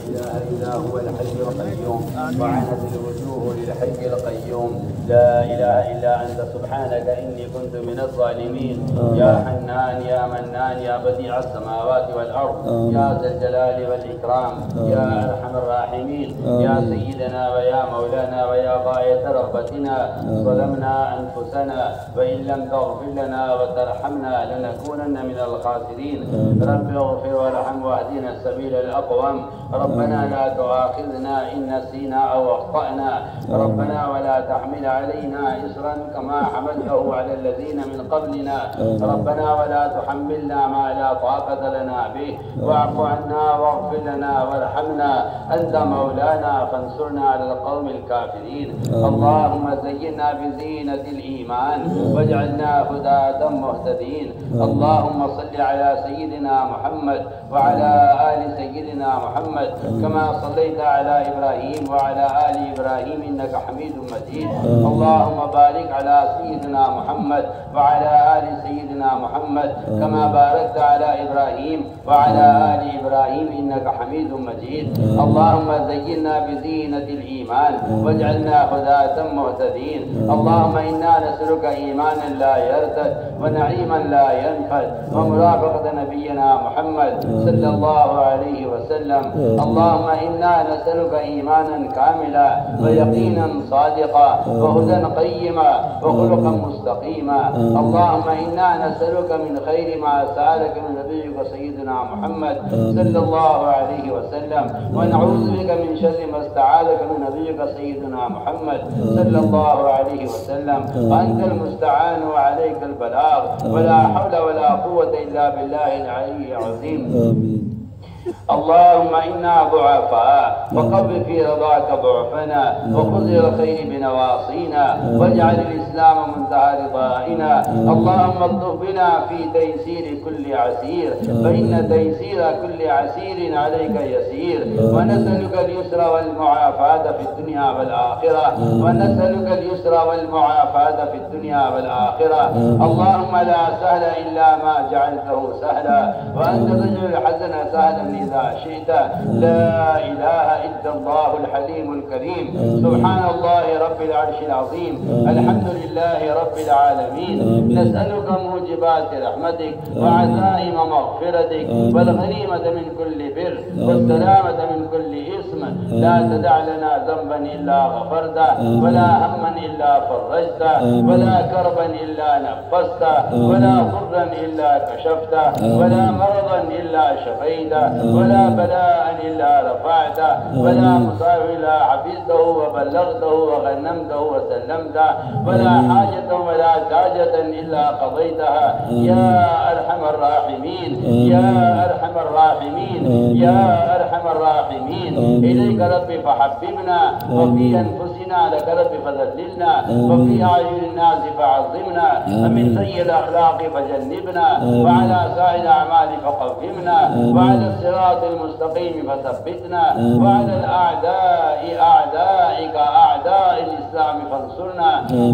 إله إلا هو الحي القيوم وعنت الوجوه للحي القيوم. لا إله إلا أنت سبحانك إني كنت من الظالمين. يا حنان يا منان يا بديع السماوات والأرض يا ذا الجلال والإكرام يا أرحم الراحمين يا سيدنا ويا مولانا ويا غاية رغبتنا. ظلمنا أنفسنا وإن لم تغفر لنا وترحمنا لنكونن من الخاسرين. رب اغفر وارحم واهدنا السبيل الأقوم. ربنا لا تؤاخذنا إن نسينا أو أخطأنا. ربنا ولا تحمل علينا إصرا كما حملته على الذين من قبلنا. ربنا ولا تحملنا ما لا طاقة لنا به. واعف عنا واغفر لنا وارحمنا أنت مولانا فانصرنا على القوم الكافرين. اللهم زينا بزينة الإيمان واجعلنا هداة مهتدين. اللهم صل على سيدنا محمد وعلى آل سيدنا محمد كما صليت على إبراهيم وعلى آل إبراهيم إنك حميد مجيد. اللهم بارك على سيدنا محمد وعلى آل سيدنا محمد كما باركت على إبراهيم وعلى آل إبراهيم إنك حميد مجيد. اللهم زينا بزينة الإيمان واجعلنا هداة مهتدين. اللهم إنا نسألك إيمانا لا يرتد ونعيما لا ينفد ومرافقة نبينا محمد صلى الله عليه وسلم. اللهم إنا نسألك إيمانا كاملا ويقينا صادقا وهدى قيما وخلقا مستقيما. اللهم إنا نسألك من خير ما سألك من نبيك سيدنا محمد صلى الله عليه وسلم ونعوذ بك من شر ما استعاذك من نبيك سيدنا محمد صلى الله عليه وسلم. وأنت المستعان وعليك البلاغ ولا حول ولا قوة إلا بالله العلي العظيم. اللهم إنا ضعفاء فقو في رضاك ضعفنا وخذ الخير بنواصينا واجعل الإسلام منتهى رضائنا. اللهم اطلب بنا في تيسير كل عسير فإن تيسير كل عسير عليك يسير. ونسألك اليسر والمعافاة في الدنيا والآخرة. ونسألك اليسر والمعافاة في الدنيا والآخرة. اللهم لا سهل إلا ما جعلته سهلا وأنت تجعل الحزن سهلا إذا شئت. لا إله إلا الله الحليم الكريم. سبحان الله رب العرش العظيم. الحمد لله رب العالمين. نسألك موجبات رحمتك وعزائم مغفرتك والغنيمة من كل بر والسلامة من كل إثم. لا تدع لنا ذنبا إلا غفرته ولا هما إلا فرجته ولا كربا إلا نفسته ولا ضرا إلا كشفته ولا مرضا إلا شفيته ولا بلاء إلا رفعته ولا مصائب إلا حفظته وبلغته وغنمته وسلمته ولا حاجة ولا حاجة إلا قضيتها. يا أرحم الراحمين يا أرحم الراحمين يا أرحم الراحمين. إليك ربي فحببنا وفي أنفسنا لك ربي فذللنا وفي أعين الناس فعظمنا ومن سيء الأخلاق فجنبنا وعلى سائر الأعمال فقومنا وعلى الصراط المستقيم فثبتنا وعلى الأعداء أعدائك أعداء الإسلام فانصرنا.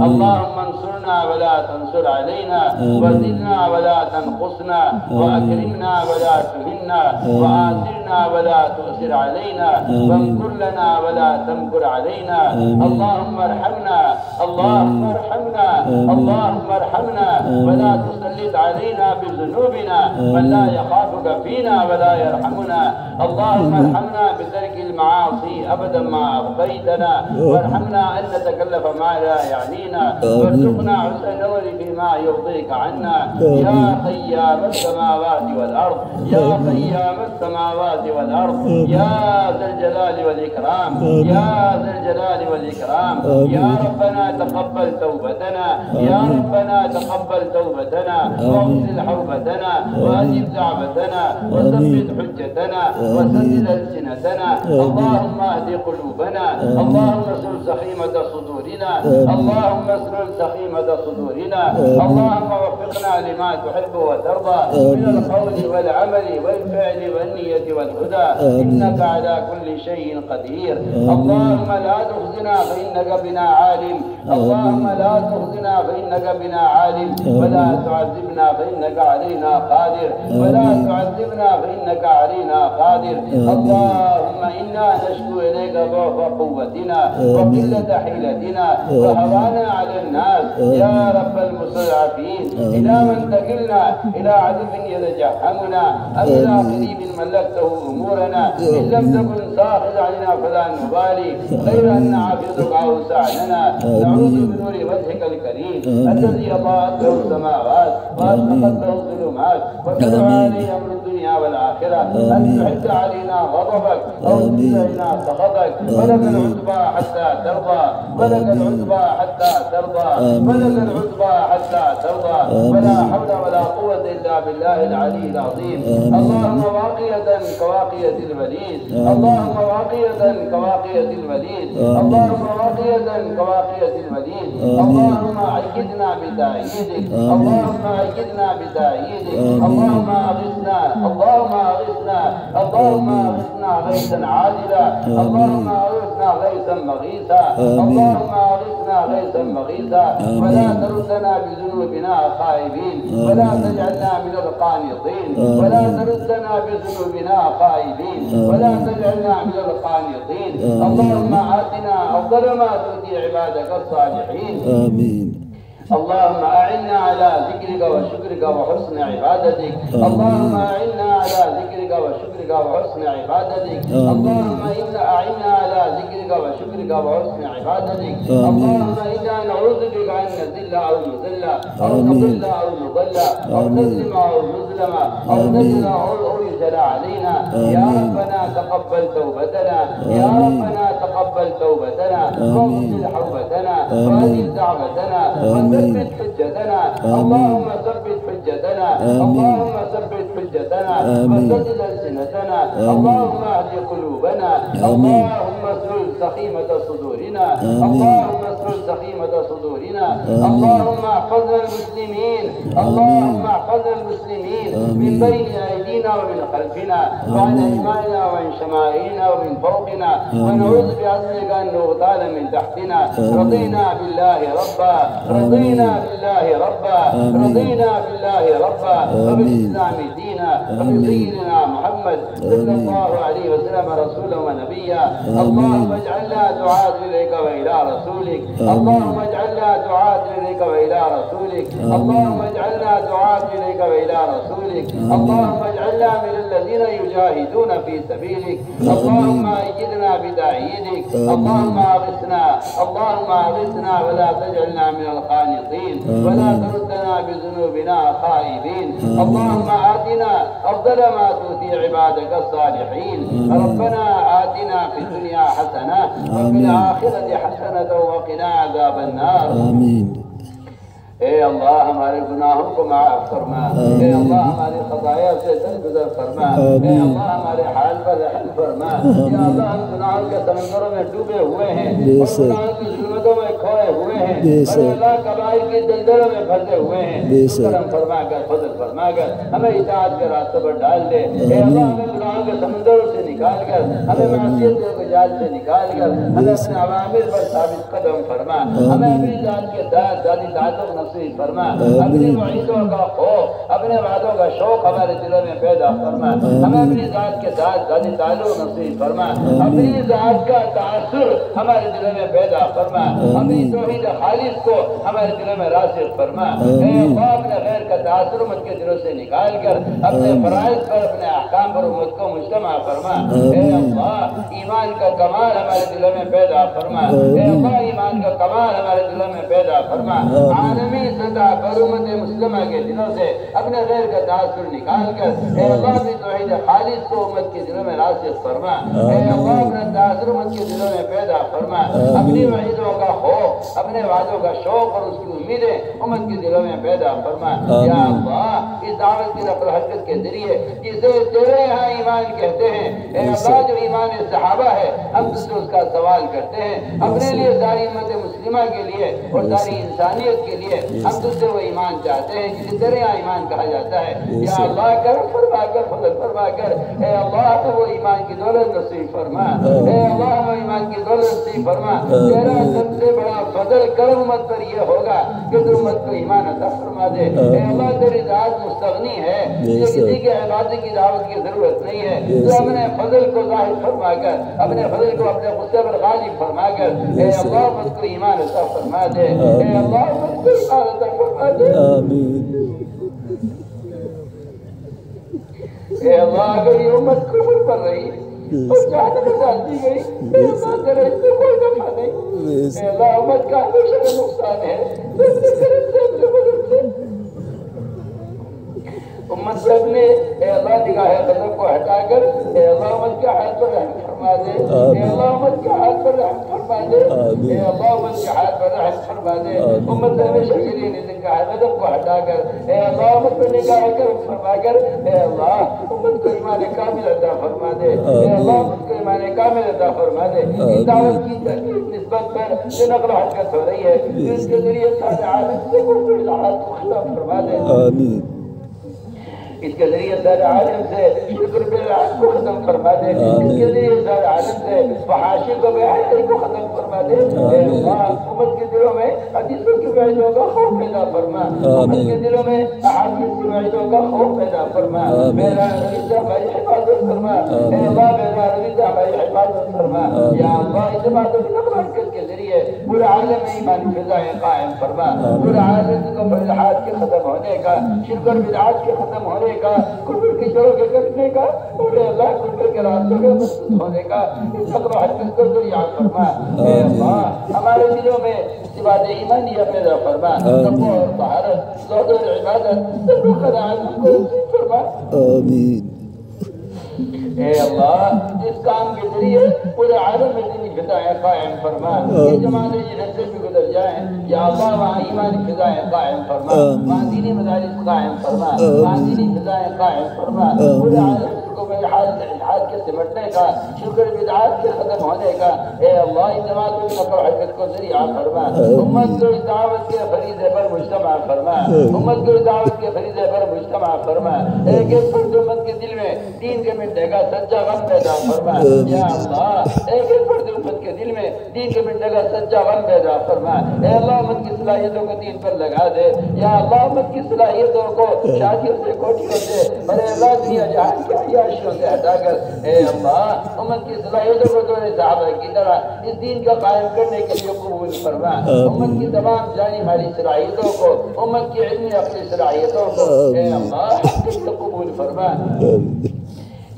اللهم انصرنا ولا تنصر علينا وزدنا ولا تنقصنا وأكرمنا ولا تهنا وآثرنا ولا تؤثر علينا وامكر لنا ولا تمكر علينا. اللهم ارحمنا اللهم ارحمنا اللهم ارحمنا ولا تسلط علينا بذنوبنا من لا يخافك فينا ولا يرحمنا. اللهم ارحمنا بترك المعاصي أبدا ما أبقيتنا وارحمنا أن نتكلف ما لا يعنينا وارزقنا حسن النظر فيما يرضيك عنا. يا قيام السماوات والأرض يا قيام السماوات والأرض يا ذا الجلال والإكرام يا ذا الجلال والإكرام. يا ربنا تقبل توبتنا يا ربنا تقبل توبتنا واغسل حوبتنا وأجب دعوتنا وثبت حجتنا وسدد ألسنتنا. اللهم اهد قلوبنا. اللهم اسلل سخيمة صدورنا. اللهم اسلل سخيمة صدورنا. اللهم وفقنا لما تحب وترضى من القول والعمل والفعل والنية والهدى إنك على كل شيء قدير. اللهم لا تخزنا فإنك بنا عالم. اللهم لا تخزنا فإنك بنا عالم ولا تعذبنا فإنك علينا قادر ولا تعذبنا فإنك علينا قادر. اللهم إنا نشكو إليك ضعف قوتنا وقلة حيلتنا وهوانا على الناس يا رب المستضعفين. إلى من تكلنا؟ إلى عدو يتجهمنا أم إلى قريب ملكته أمورنا؟ إن لم تكن ساخذ علينا فلا نبالي غير أن عافيتك أوسعننا. نعوذ بنور وجهك الكريم الذي أضاءت له السماوات وأشرقت له الظلمات وكتب عليه أمر الدنيا والآخرة أن تحد علينا غضبك أو تنزل علينا سخطك. ولك العتبى حتى ترضى، ولك العتبى حتى ترضى، ولك العتبى حتى ترضى. ولا حول ولا قوة إلا بالله العلي العظيم. اللهم واقية كواقية الوليد، اللهم واقية كواقية الوليد، اللهم واقية كواقية الوليد. اللهم أيدنا بتأييدك، اللهم أيدنا بتأييدك. اللهم أغثنا، اللهم أغثنا، اللهم أغثنا غيثا عاجلا، اللهم أغثنا غيثا مغيثا، اللهم أغثنا غيثا مغيثا. ولا تردنا بذنوبنا خائبين، ولا تجعلنا من القانطين، ولا تردنا بذنوبنا خائبين، ولا تجعلنا من القانطين. اللهم آتنا أفضل ما تؤتي عبادك الصالحين. آمين. اللهم أعنا على ذكرك وشكرك وحسن عبادتك. اللهم أعنا على ذكرك وشكرك وحسن عبادتك. اللهم أعنا على ذكرك وشكرك وحسن عبادتك. اللهم إنا نعوذ بك أن نذل أو نذل أو نضل أو نضل أو نظلم أو نظلم أو نجل أو يجل علينا. يا ربنا تقبل توبتنا، يا ربنا تقبل توبتنا واغفر حوبتنا وأجل دعوتنا وثبت حجتنا. اللهم ثبت حجتنا، اللهم ثبت حجتنا وسدد ألسنتنا. اللهم اهد قلوبنا، اللهم اسلل سخيمة صدورنا، اللهم اسلل سخيمة صدورنا. اللهم احفظنا المسلمين، اللهم احفظنا المسلمين من بين أيدينا ومن خلفنا وعن أيماننا وعن شمائلنا ومن فوقنا، ونعوذ بعزمك أن نغتال من تحتنا. رضينا بالله ربا، رضينا بالله ربا، رضينا بالله ربا وبالإسلام دينا وبسيدنا محمد صلى الله عليه وسلم رسولا ونبيا. اللهم اجعلنا دعاة إليك وإلى رسولك، اللهم اجعلنا دعاة إليك وإلى رسولك، اللهم اجعلنا دعاة إليك وإلى رسولك. اللهم اجعلنا من الذين يجاهدون في سبيلك. اللهم أيدنا بتأييدك. اللهم أغثنا، اللهم أغثنا ولا تجعلنا من القانطين، ولا تردنا بذنوبنا خائبين. اللهم آتنا أفضل ما تؤتي عبادك الصالحين. ربنا آتنا في الدنيا حسنة وفي الآخرة حسنة وقنا عذاب النار. آمين. اے اللہ ہمارے گناہوں کو معاف فرما، اے اللہ ہماری خطایا سے درگزر فرما، اے اللہ ہمارے حال پر رحم فرما۔ یا اللہ ہم گناہوں کے سمندروں میں ڈوبے ہوئے ہیں اور گناہوں کی ظلمتوں میں کھوئے ہوئے ہیں اور اللہ کبائر کی دلدلوں میں پھنسے ہوئے ہیں۔ کرم فرما کر، فضل فرما کر ہمیں اطاعت کے راستے پر ڈال دے۔ اے اللہ ہمیں گناہوں کے سمندروں سے نکال کر، ہمیں معصیت کے جال سے نکال کر ہمیں اپنے عوامر پر ثابت قدم فرما۔ ہمیں اپنی ذات کے ساتھ ذاتی تعلق نصیب فرما، اپنی وعیدوں کا خوف، اپنے وعدوں کا شوق ہمارے دلوں میں پیدا فرما۔ ہمیں اپنی ذات کے ساتھ ذاتی تعلق نصیب فرما، اپنی ذات کا تاثر ہمارے دلوں میں پیدا فرما، اپنی توحید خالص کو ہمارے دلوں میں راسخ فرما۔ اے اللہ اپنے غیر کا تاثر امت کے دلوں سے نکال کر اپنے فرائض پر، اپنے احکام پر امت کو مجتمع فرما۔ اے اللہ ایمان کا کمال ہمارے دلوں میں پیدا فرما، اے اللہ ایمان کا کمال ہمارے دلوں میں پیدا فرما۔ عالمی سطح پر امت مسلمہ کے دلوں سے اپنے غیر کا تاثر نکال کر اے اللہ اپنی توحید خالص کو امت کے دلوں میں راسخ فرما۔ اے اللہ اپنا تاثر امت کے دلوں میں پیدا فرما، اپنی وعیدوں کا خوف، اپنے وعدوں کا شوق اور اس کی امیدیں امت کے دلوں میں پیدا فرما۔ یا اللہ اس دعوت کی نقل و حرکت کے ذریعے جسے تیرے یہاں ایمان کہتے ہیں، اے اللہ جو ایمان صحابہ ہے ہم تجھ سے اس کا سوال کرتے ہیں، اپنے لیے ساری امت مسلمہ کے لیے اور ساری انسانیت کے لیے ہم تجھ سے وہ ایمان چاہتے ہیں جسے تیرے یہاں ایمان کہا جاتا ہے۔ یا اللہ کرم فرما کر، فضل فرما کر، اے اللہ تو وہ ایمان کی دولت نصیب فرما، اے اللہ وہ ایمان کی دولت نصیب فرما۔ تیرا سب سے بڑا فضل کرم امت پر یہ ہوگا کہ تو امت کو ایمان عطا فرما دے۔ اے اللہ تیری ذات مستغنی ہے، کسی کے عبادت کی دعوت کی ضرورت نہیں ہے، تو اپنے فضل کو ظاہر فرما کر، اپنے فضل کو اپنے غصے پر غالب فرما کر اے اللہ مجھ کو ایمان عطا فرما دے، اے اللہ مجھ کو ایمان عطا فرما دے، اے اللہ اگر یہ امت کفر پر رہی اور جہنم میں ڈال دی گئی، اے اللہ تیرا اس سے کوئی نفع نہیں، اے اللہ امت کا ہمیشہ کا نقصان ہے، تو اپنے کرم سے اپنے مدد سے امت سے اپنے اے اللہ نگاہ غضب کو ہٹا کر اے اللہ امت کے حال پر رحم فرما دے، اے اللہ امت کے حال پر رحم فرما دے، اے اللہ امت کے حال پر رحم فرما دے، امت سے ہمیشہ کے لیے نگاہ غضب کو ہٹا کر اے اللہ امت پر نگاہ کرم فرما کر اے اللہ امت کو ایمان کامل عطا فرما دے، اے اللہ امت کو ایمان کامل عطا فرما دے۔ اس دعوت کی نسبت پر جو نقل و حرکت ہو رہی ہے اس کے ذریعے سارے عالم سے کوئی حالات کو ختم فرما دے، اس کے ذریعے سارے عالم سے شکر بالعاد کو ختم فرما دے، اس کے ذریعے سارے عالم سے فحاشی کو بے حیائی کو ختم فرما دے، اے اللہ امت کے دلوں میں حدیثوں کی وعدوں کا خوف پیدا فرما، امت کے دلوں میں احادیث کی وعدوں کا خوف پیدا فرما، میرا نبی سے ہماری حفاظت فرما، اے اللہ میرا نبی سے ہماری حفاظت فرما، یا اللہ اجتماعوں کی نقل و حرکت کے ذریعے پورے عالم میں ایمانی فضائیں قائم فرما، پورے عالم کو الحاد کے ختم ہونے کا، شرک اور بدعات کے ختم ہونے کا، کفر کی جڑوں کے کٹنے کا، اور اللہ کفر کے راستوں کے مسدود ہونے کا اس نقل و حرکت کو ذریعہ فرما، اے اللہ ہمارے دلوں میں صفات ایمانیہ پیدا فرما، تقوی اور طہارت، زہد اور عبادت سب کو قناعت کو نصیب فرما، آمین۔ اے اللہ اس کام کے ذریعے پورے عالم میں دینی فضائیں قائم فرما، یہ جماعتیں جنت سے بھی گزر جائیں، یا اللہ وہاں ایمانی فضائیں قائم فرما، وہاں دینی مدارس قائم فرما، وہاں دینی فضائیں قائم فرما، پورے عالم کو الحاد کے سمٹنے کا، شکر بدعات کے ختم ہونے کا، اے اللہ ان جماعتوں کی نقل و حرکت کو ذریعہ فرما، امت کو اس دعوت کے فریضے پر مجتمع فرما، امت کو اس دعوت کے فریضے پر مجتمع فرما، ایک ایک فرد امت کے دل میں دین کے مٹنے کا سچا غم پیدا فرما، یا اللہ ایک ایک فرد امت کے دل میں دین کے مٹنے کا سچا غم پیدا فرما، اے اللہ امت کی صلاحیتوں کو دین پر لگا دے، یا اللہ امت کی صلاحیتوں کو شادیوں سے کوٹھیوں سے اور اے اللہ دنیا جہان کی عیاشیوں سے ہٹا کر اے اللہ امت کی صلاحیتوں کو دور صحابہ کی طرح اس دین کا قائم کرنے کے لیے قبول فرما، امت کی تمام جانی مالی صلاحیتوں کو، امت کی علمی عقلی صلاحیتوں کو اے اللہ قبول فرما،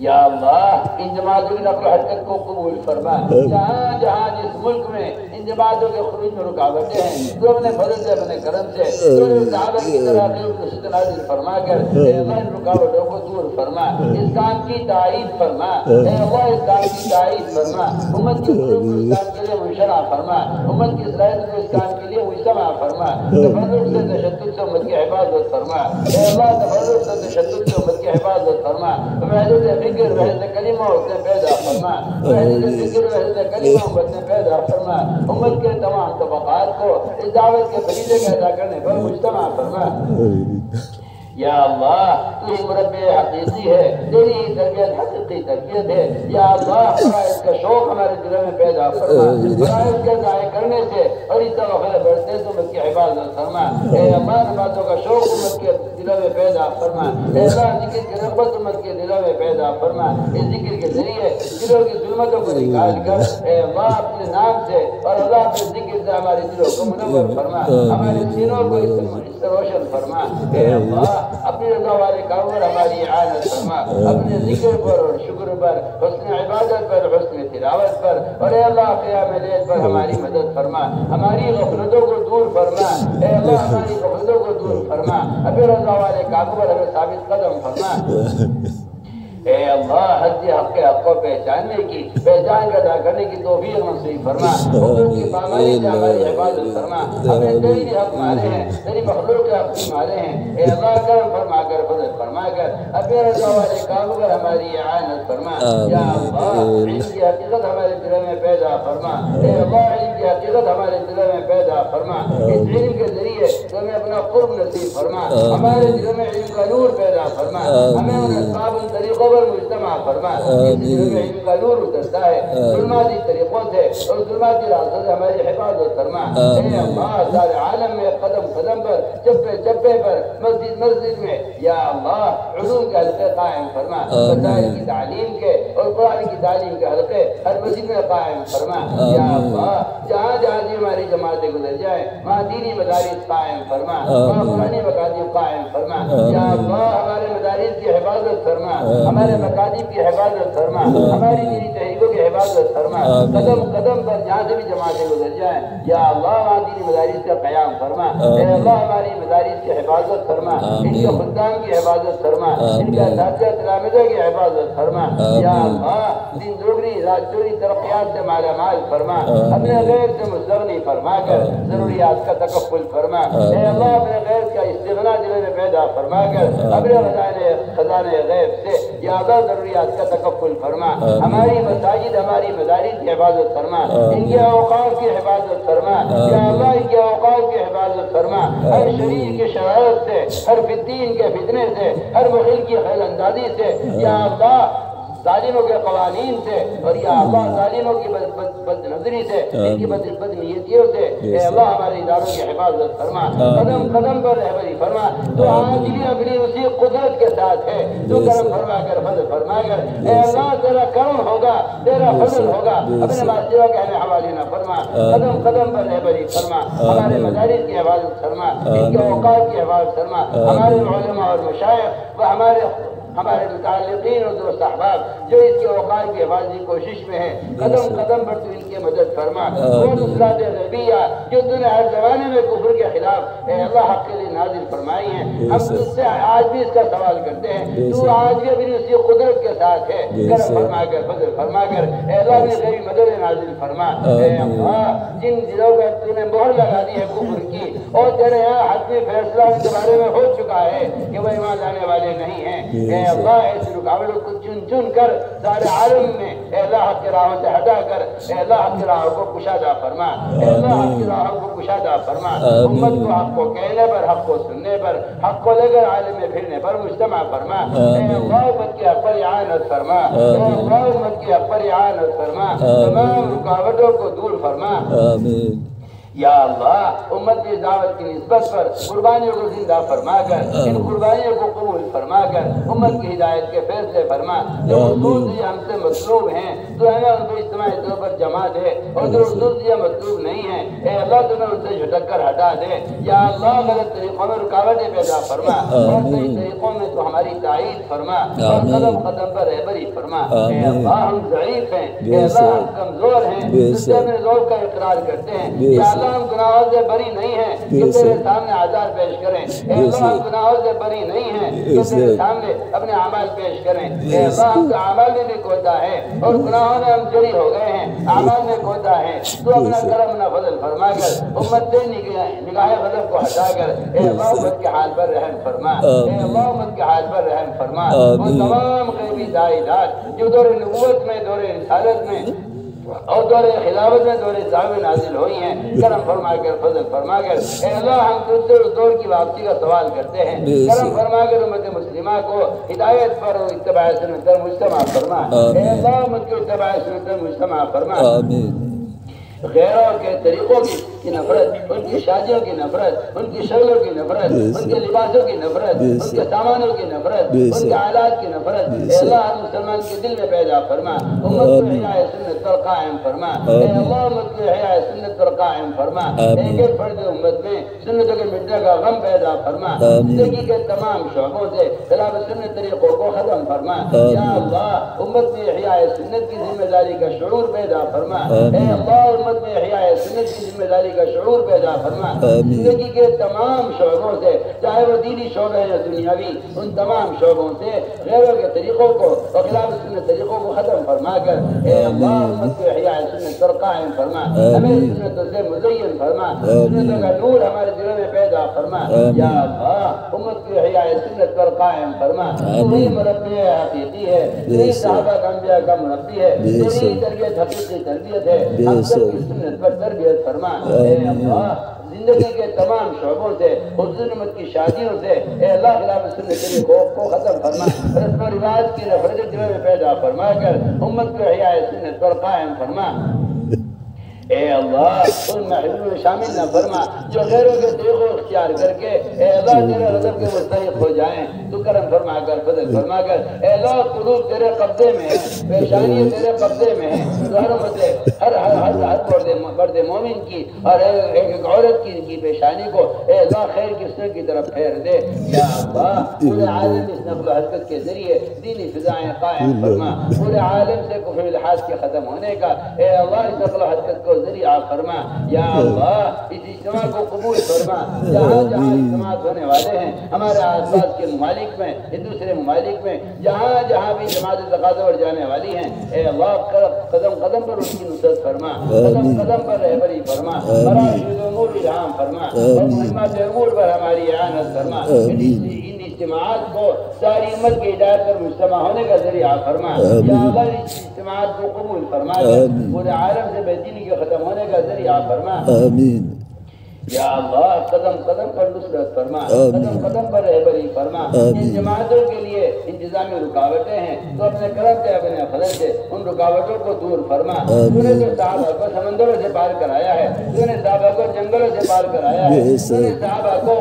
یا اللہ ان جماعتوں کی نقل و حرکت کو قبول فرما، جہاں جہاں جس ملک میں ان جماعتوں کے خروج میں رکاوٹیں ہیں تو اپنے فضل سے اپنے کرم سے تو صحابہ کی طرح نصرت نازل فرما کر اے اللہ ان رکاوٹوں کو دور فرما، اس کام کی تائید فرما، اے اللہ اس کام کی تائید فرما، امت کی قلوب کو اس کام کے لیے مشرع فرما، امت کی صلاحیت کو اس کام کے لیے مجتمع فرما، تفرق سے تشدد سے امت کی حفاظت فرما، اے اللہ تفرق سے تشدد سے امت کی حفاظت فرما، وحدت فکر وحدت کلمہ امت نے پیدا فرما، وحدت فکر وحدت کلمہ امت نے پیدا فرما، امت کے تمام طبقات کو اس دعوت کے فریضے کا ادا کرنے پر مجتمع فرما، یا اللہ تو ہی مربی حقیقی ہے، تیری ہی تربیت حقیقی تربیت ہے، یا اللہ فرائض کا شوق ہمارے دلوں میں پیدا فرما، فرائض کے ضائع کرنے سے اور اس طرح بڑھتے سے امت کی حفاظت فرما، اے اللہ نمازوں کا شوق امت کے دلوں میں پیدا فرما، اے اللہ ذکر کی رغبت امت کے دلوں میں پیدا فرما، اس ذکر کے ذریعے دلوں کی ظلمتوں کو نکال کر اے اللہ اپنے نام سے اور اللہ کے ذکر سے ہمارے دلوں کو منور فرما، ہمارے سینوں کو اس سے روشن فرما، اے اللہ اپنی رضا والے کاموں پر ہماری اعانت فرما، اپنے ذکر پر اور شکر پر، حسن عبادت پر، حسن تلاوت پر اور اے اللہ قیام لیل پر ہماری مدد فرما، ہماری غفلتوں کو دور فرما، اے اللہ ہماری غفلتوں کو دور فرما، اپنے رضا والے کاموں پر ہمیں ثابت قدم فرما، اے اللہ حد حق کے حق کو پہچاننے کی، پہچان کا ادا کرنے کی توفیق نصیب فرما، حقوق کی پامالی سے ہماری حفاظت فرما، ہمیں تیری بھی حق مارے ہیں، تیری مخلوق کے حق بھی مارے ہیں، اے اللہ کرم فرما کر فضل فرما کر اپنے رضا والے کاموں پر ہماری اعانت فرما، یا اللہ علم کی حقیقت ہمارے دلوں میں پیدا فرما، اے اللہ علم کی حقیقت ہمارے دلوں میں پیدا فرما، اس علم کے ذریعے تمہیں اپنا قرب نصیب فرما، ہمارے دلوں میں علم کا نور پیدا فرما، ہمیں ان اسباب ان طریقوں پر مجتمع فرما، علم کا نور اترتا ہے ظلماتی طریقوں سے اور ظلماتی راستوں سے ہماری حفاظت فرما۔ اے اللہ سارے عالم میں قدم قدم پر چپے چپے پر مسجد مسجد میں یا اللہ علوم کے حلقے قائم فرما، مسائل کی تعلیم کے اور قرآن کی تعلیم کے حلقے ہر مسجد میں قائم فرما۔ یا اللہ جہاں جہاں سے ہماری جماعتیں گزر جائیں وہاں دینی مدارس قائم فرما، وہاں قرآنی مکاتب قائم فرما۔ یا اللہ ہمارے مدارس کی حفاظت فرما، ہمارے مکاتب کی حفاظت فرما، ہماری دینی تحریکوں کی حفاظت فرما۔ قدم قدم پر جہاں سے بھی جماعتیں گزر جائیں یا اللہ وہاں دینی مدارس کا قیام فرما۔ اے اللہ ہماری مدارس کی حفاظت فرما، ان کے خدام کی حفاظت فرما، ان کے اساتذہ تلامذہ کی حفاظت فرما۔ یا اللہ دین دوگنی رات چوری ترقیات سے مالا مال فرما، اپنے غیر سے مستغنی فرما کر ضروریات کا تکفل فرما۔ اے اللہ اپنے غیر کا استغنا دل میں پیدا فرما کر اپنے خزانے غیب سے یا اللہ ضروریات کا تکفل فرما۔ ہماری مساجد ہماری مدارس کی حفاظت فرما، ان کے اوقاف کی حفاظت فرما۔ یا اللہ ان کے اوقاف کی حفاظت فرما، ہر شریر کی شرارت سے، ہر فتین کے فتنے سے، ہر مخل کی خیل اندازی سے یا اللہ ظالموں کے قوانین سے اور یا اللہ ظالموں کی بد نظری سے، ان کی بد نیتیوں سے اے اللہ ہمارے اداروں کی حفاظت فرما، قدم قدم پر رہبری فرما۔ تو آج بھی اپنی اسی قدرت کے ساتھ ہے، تو کرم فرما کر فضل فرما کر اے اللہ تیرا کرم ہوگا، تیرا فضل ہوگا، اپنے معاشرہ کے ہمیں حوالے نہ فرما، قدم قدم پر رہبری فرما، ہمارے مدارس کی حفاظت فرما، ان کے اوقات کی حفاظت فرما، ہمارے علماء اور مشائخ و ہمارے متعلقین اور دوست احباب جو اس کے اوقات کی حفاظتی کوشش میں ہیں، قدم قدم پر تو ان کی مدد فرما۔ وہ نصرات غیبیہ جو تو نے ہر زمانے میں کفر کے خلاف اے اللہ حق کے لیے نازل فرمائی ہیں، ہم تجھ سے آج بھی اس کا سوال کرتے ہیں، تو آج بھی اپنی اسی قدرت کے ساتھ ہے، کرم فرما کر فضل فرما کر اے اللہ اپنی غیبی مدد نازل فرما۔ اے اللہ جن دلوں میں تو نے مہر لگا دی ہے کفر کی اور تیرے یہاں حتمی فیصلہ ان کے بارے میں ہو چکا ہے کہ وہ ایمان لانے والے نہیں ہیں، اے اللہ ایسی رکاوٹوں کو چن چن کر سارے عالم میں اے اللہ حق کے راہوں سے ہٹا کر اے اللہ حق کے راہوں کو کشادہ فرما، اے اللہ حق کے راہوں کو کشادہ فرما، امت کو حق کو کہنے پر، حق کو سننے پر، حق کو لے کر عالم میں پھرنے پر مجتمع فرما۔ اے اللہ امت کی حق پر اعانت فرما، اے اللہ امت کی حق پر اعانت فرما، تمام رکاوٹوں کو دور فرما۔ آمین۔ یا اللہ امت کی دعوت کی نسبت پر قربانیوں کو زندہ فرما کر ان قربانیوں کو قبول فرما کر امت کی ہدایت کے فیصلے فرما۔ جو اصول سے ہم سے مطلوب ہیں تو ہمیں ان کو اجتماعی طور پر جمع دے، اور جو اصول سے مطلوب نہیں ہیں اے اللہ تمہیں ان سے جھٹک کر ہٹا دے۔ یا اللہ غلط طریقوں میں رکاوٹیں پیدا فرما اور صحیح طریقوں میں تو ہماری تائید فرما اور قدم قدم پر رہبری فرما۔ اے اللہ ہم ضعیف ہیں، اے اللہ ہم کمزور ہیں، جس سے اپنے ضعف کا اقرار کرتے ہیں۔ یا اللہ ہم گناہوں سے بری نہیں ہیں کہ تیرے سامنے عذار پیش کریں، اے اللہ ہم گناہوں سے بری نہیں ہیں کہ تیرے سامنے اپنے اعمال پیش کریں۔ اے اللہ ہم کا اعمال میں بھی کوتا ہے اور گناہوں میں ہم جری ہو گئے ہیں، اعمال میں کوتا ہے، تو اپنا کرم نہ فضل فرما کر امت سے نگاہ غضب کو ہٹا کر اے اللہ امت کے حال پر رحم فرما، اے اللہ امت کے حال پر رحم فرما۔ وہ تمام غیبی داعیات جو دور نبوت میں، دور رسالت میں اور دور خلافت میں دور صاحب نازل ہوئی ہیں، کرم فرما کر فضل فرما کر اے اللہ ہم تجھ سے اس دور کی واپسی کا سوال کرتے ہیں، کرم فرما کر امت مسلمہ کو ہدایت پر اور اتباع سنت پر مجتمع فرما۔ اے اللہ امت کو اتباع سنت پر مجتمع فرما۔ غیروں کے طریقوں کی نفرت، ان کی شادیوں کی نفرت، ان کی شکلوں کی نفرت، ان کے لباسوں کی نفرت، ان کے سامانوں کی نفرت، ان کے آلات کی نفرت اے اللہ ہر مسلمان کے دل میں پیدا فرما۔ امت کو احیاء سنت پر قائم فرما، اے اللہ امت کو احیاء سنت پر قائم فرما۔ ایک ایک فرد امت میں سنتوں کے مٹنے کا غم پیدا فرما، زندگی کے تمام شعبوں سے خلاف سنت طریقوں کو ختم فرما۔ یا اللہ امت میں احیاء سنت کی ذمہ داری کا شعور پیدا فرما، اے اللہ میں احیاء سنت کی ذمہ داری کا شعور پیدا فرما۔ زندگی کے تمام شعبوں سے چاہے وہ دینی شعبے یا دنیاوی، ان تمام شعبوں سے غیروں کے طریقوں کو اور خلاف سنت طریقوں کو ختم فرما کر اے اللہ امت کو احیاء سنت پر قائم فرما، ہمیں سنتوں سے مزین فرما، سنتوں کا نور ہمارے دلوں میں پیدا فرما۔ یا اللہ امت کو احیاء سنت پر قائم فرما۔ وہی مربی حقیقی ہے، یہی صحابہ انبیاء کا مربی ہے، یہی تربیت حقیقی تربیت ہے، ہم سب کی سنت پر تربیت فرما اے اللہ زندگی کے تمام شعبوں سے حضور امت کی شادیوں سے اے اللہ خلاف سنت کے خوف کو ختم فرما رسم و رواج کی نفرت دلوں میں پیدا فرما کر امت کو احیاء سنت پر قائم فرما اے اللہ ان محبوب میں شامل نہ فرما جو غیروں کے طریقوں اختیار کر کے اے اللہ تیرے غضب کے مستحق ہو جائیں تو کرم فرما کر فضل فرما کر اے اللہ قلوب تیرے قبضے میں ہے پیشانی تیرے قبضے میں ہے ہر مرد مومن کی اور ایک عورت کی پیشانی کو اے اللہ خیر کی سر کی طرف پھیر دے یا اللہ پورے عالم اس نقل و حرکت کے ذریعے دینی فضائیں قائم فرما پورے عالم سے کفر الحاظ کے ختم ہونے کا اے اللہ اس نقل و حرکت کو ذریعہ فرما یا اللہ اس اجتماع کو قبول فرما جہاں جہاں اجتماع ہونے والے ہیں ہمارے آس پاس کے ممالک میں دوسرے ممالک میں جہاں جہاں بھی جماعت تقاضا اور جانے والی ہیں اے اللہ قدم قدم پر ان کی نصرت فرما قدم قدم پر رہبری فرما مراشد امور الہام فرما اور مہمات امور پر ہماری اعانت فرما ان اجتماعات کو ساری امت کی ہدایت پر مجتمع ہونے کا ذریعہ فرما یا اللہ اس اجتماعات کو قبول فرما پورے عالم سے بے دینی کے ختم ہونے کا ذریعہ فرما آمین یا اللہ قدم قدم پر نصرت فرما قدم قدم پر رہبری فرما ان جماعتوں کے لیے انتظامی رکاوٹیں ہیں تو اپنے کرم سے اپنے فضل سے ان رکاوٹوں کو دور فرما تو نے تو صحابہ کو سمندروں سے پار کرایا ہے تو نے صحابہ کو جنگلوں سے پار کرایا ہے تو نے صحابہ کو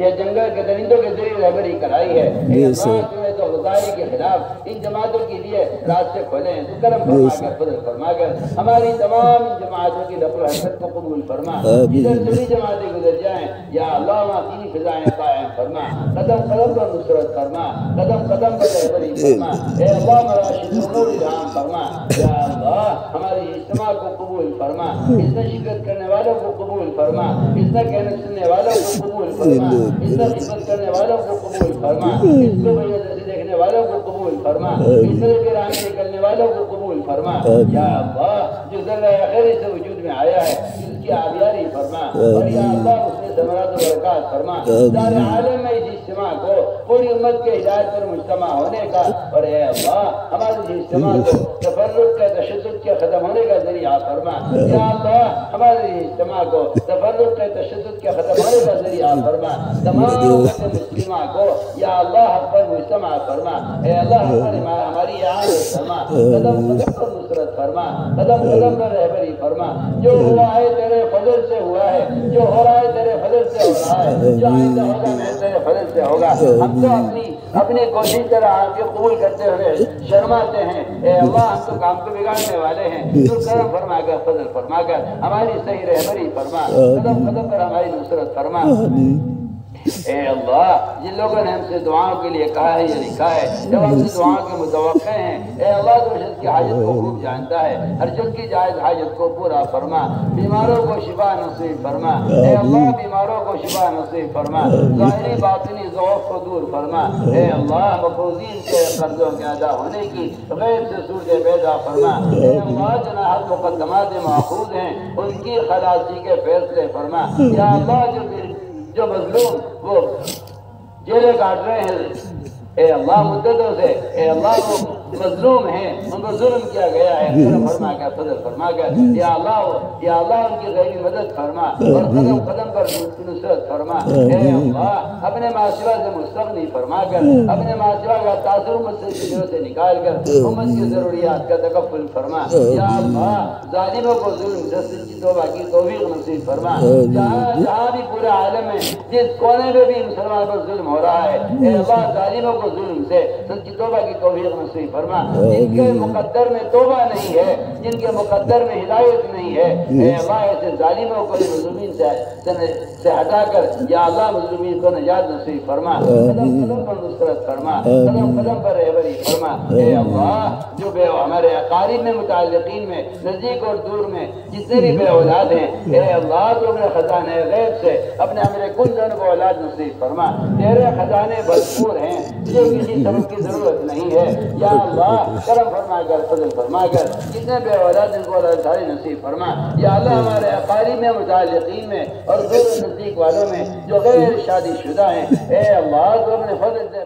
جنگل کے درندوں کے ذریعے رہبری کرائی ہے اے اللہ تو نے تو غداری کے خلاف ان جماعتوں کے لیے راستے کھولے ہیں تو کرم فرما کر فضل فرما کر ہماری تمام جماعتوں کی نقل و حرکت کو قبول فرما سبھی جماعتیں گزر جائیں یا اللہ وہاں دینی فضائیں قائم فرما قدم قدم پر نصرت فرما قدم قدم پر رہبری فرما اے اللہ مراشد امور الہام فرما یا اللہ ہماری اجتماع کو قبول فرما اس میں شرکت کرنے والوں کو قبول فرما اس میں کہنے سننے والوں کو قبول فرما اس میں خدمت کرنے والوں کو قبول فرما اس کو بھائی دیکھنے والوں کو قبول فرما اس میں گرامی نکلنے والوں کو قبول فرما یا اللہ جو ذرہ خیر سے وجود میں آیا ہے اس کی آبیاری فرما اور یا اللہ اس میں ثمرات و برکات فرما سارے عالم میں اس اجتماع کو پوری امت کے ہدایت پر مجتمع ہونے کا اور اے اللہ ہمارے اجتماع کو تفرق کے تشدد کے ختم ہونے کا ذریعہ فرما یا اللہ ہمارے اجتماع کو تفرق کے تشدد کے ختم ہونے کا ذریعہ فرما تمام امت مسلمہ کو یا اللہ حق پر مجتمع فرما اے اللہ ہماری اعانت فرما قدم قدم پر نصرت فرما قدم قدم پر رہبری فرما جو ہوا ہے تیرے فضل سے ہوا ہے جو ہو رہا ہے تیرے فضل سے ہو رہا ہے جو آئندہ ہوگا میں تیرے فضل سے ہوگا ہم تو اپنی کوشش طرح آپ کے قبول کرتے ہوئے شرماتے ہیں اے اللہ ہم تو کام کو بگاڑنے والے ہیں تو کرم فرما کر فضل فرما کر ہماری صحیح رہبری فرما قدم قدم پر ہماری نصرت فرما اے اللہ جن لوگوں نے ہم سے دعاؤں کے لیے کہا ہے یا لکھا ہے جب ہم سے دعاؤں کے متوقع ہیں اے اللہ تو شخص کی حاجت کو خوب جانتا ہے ہر شخص کی جائز حاجت کو پورا فرما بیماروں کو شفا نصیب فرما اے اللہ بیماروں کو شفا نصیب فرما ظاہری باطنی ضعف کو دور فرما اے اللہ مفروضین کے قرضوں کے ادا ہونے کی غیر سے صورتیں پیدا فرما اے اللہ جناحت مقدمات ماخوذ ہیں ان کی خلاصی کے فیصلے فرما یا اللہ جو مظلوم وہ جیلے کاٹ رہے ہیں اے اللہ مدتوں سے اے اللہ وہ مظلوم ہیں ان پر ظلم کیا گیا ہے کرم فرما کر فضل فرما کر یا اللہ ان کی غیبی مدد فرما اور قدم قدم پر نصرت فرما اے اللہ اپنے معاشرہ سے مستغنی فرما کر اپنے معاشرہ کا تاثر امت سے نکال کر امت کی ضروریات کا تکفل فرما یا اللہ ظالموں کو ظلم سے توبہ کی توفیق نصیب فرما جہاں بھی پورے عالم میں جس کونے میں بھی مسلمان پر ظلم ہو رہا ہے اے اللہ ظالموں کو ظلم سے سچی توبہ کی توفیق نصیب فرما جن کے مقدر میں توبہ نہیں ہے جن کے مقدر میں ہدایت نہیں ہے اے اللہ ایسے ظالموں کو مظلومین سے ہٹا کر یا اللہ مظلومین کو نجات نصیب فرما قدم قدم پر نصرت فرما قدم قدم پر رہبری فرما اے اللہ جو بے ہمارے اقارب میں متعلقین میں نزدیک اور دور میں جتنے بھی بے اولاد ہیں اے اللہ تو اپنے خزانے غیب سے اپنے ہمارے کل جن کو اولاد نصیب فرما تیرے خزانے بھرپور ہیں تجھے کسی سبب کی ضرورت نہیں ہے یا اللہ کرم فرما کر فضل فرما کر جتنے بے اولاد ان کو اولاد ساری نصیب فرما یا اللہ ہمارے اقارب میں متعلقین میں اور دور نزدیک والوں میں جو غیر شادی شدہ ہیں اے اللہ تو اپنے فضل سے